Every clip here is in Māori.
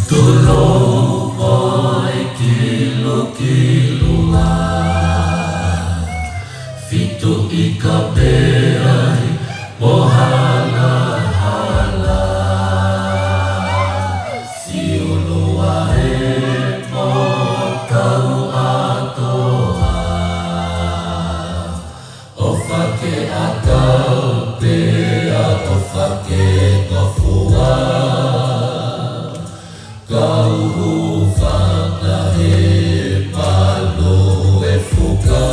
Tulong ko'y kilu-kiluan, fito ikabay mohala-hala, si uluwahe mo kau atoa, ofake akal pea ofake ngofua. Kau hufanahe malu efuka.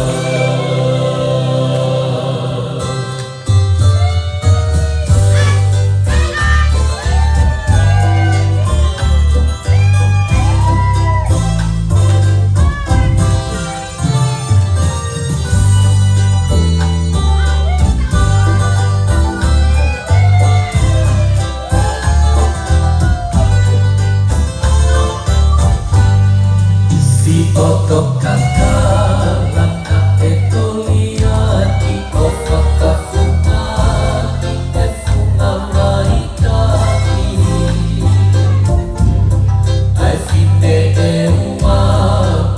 Otok kakak etolia di otak kafunga efunga maitaki ai fite ewa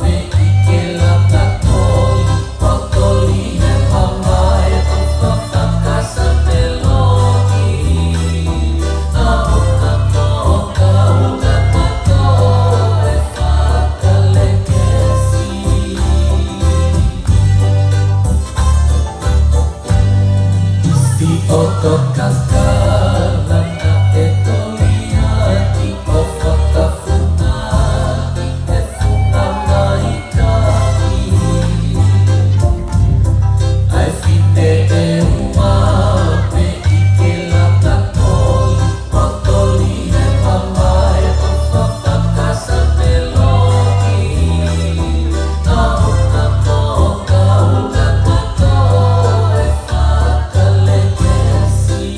pe ikela kakoi otoli he pamai otak kasa melodi aoka toka uga tato otok kakak etolia di otak kafunga efunga maitaki ai fite ewa pe ikela kakoi otoli he pamai otak kasa melodi aoka toka uga tato efaka legesi.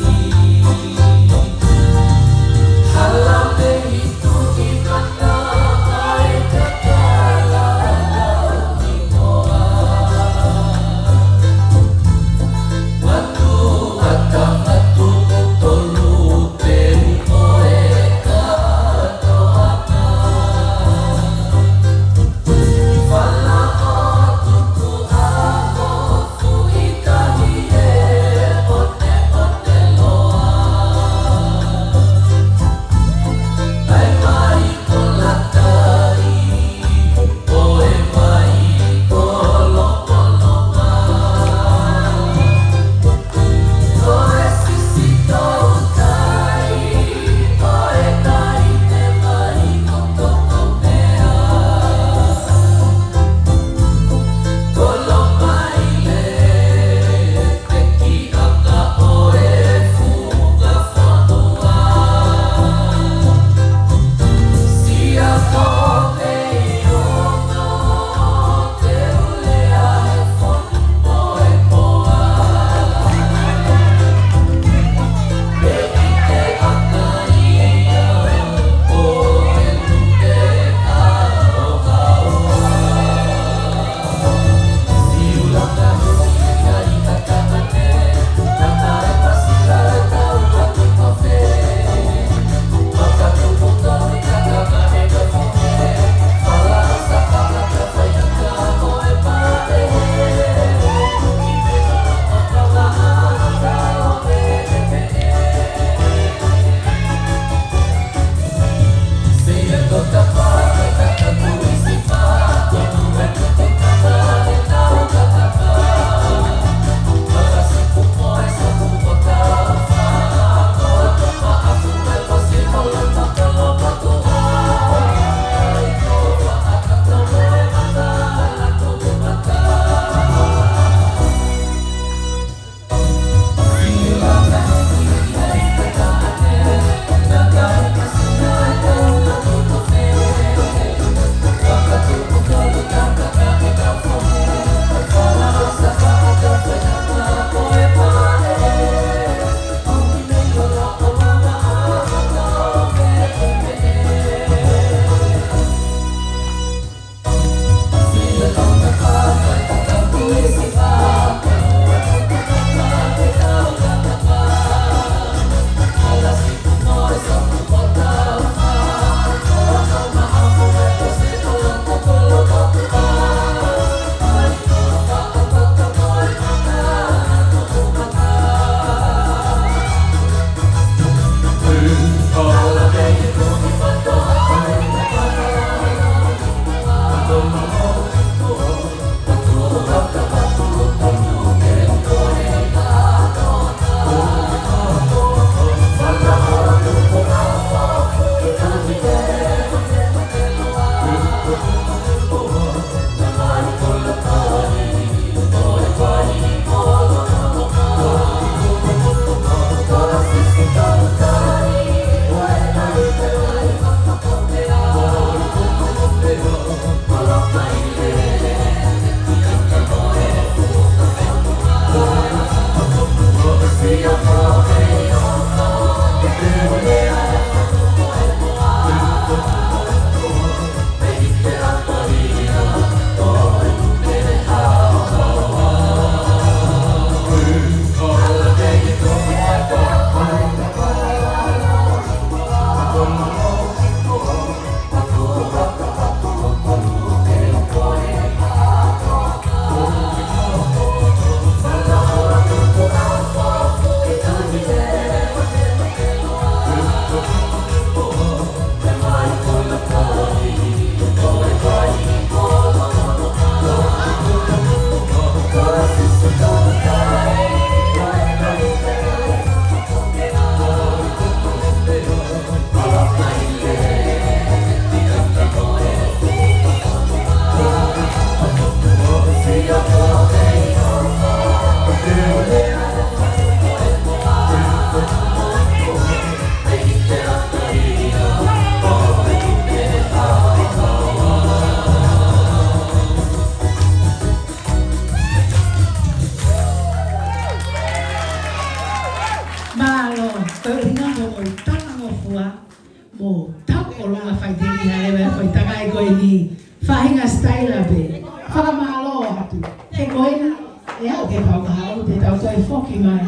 Malo, pero ina mo tanga mo fua. Mo tap o longa fai te ni hale me fai takai ko ni fahinga style be. Faka malo atu. Te koina ya o ke pau ka o te tau toi foki mai.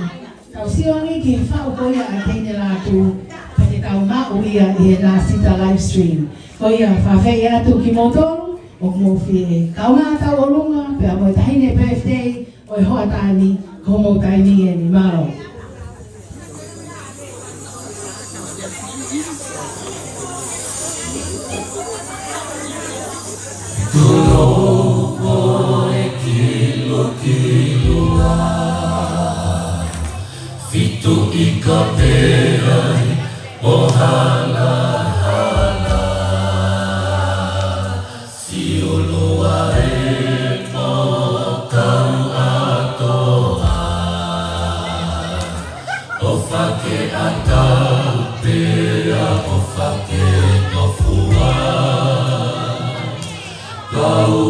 Tau siwangi ki fa o koia a teine la tu. Pa te tau ma o ia I na sita live stream. Koia fa fei atu ki motoru o mo fi kaunga tau o lunga pe a mo tahine birthday o e hoa tani ko mo taini e ni malo. Fitu ika perai o hala hala si oloa e mo tau atoa o whake a tau pea o whake no fua Kau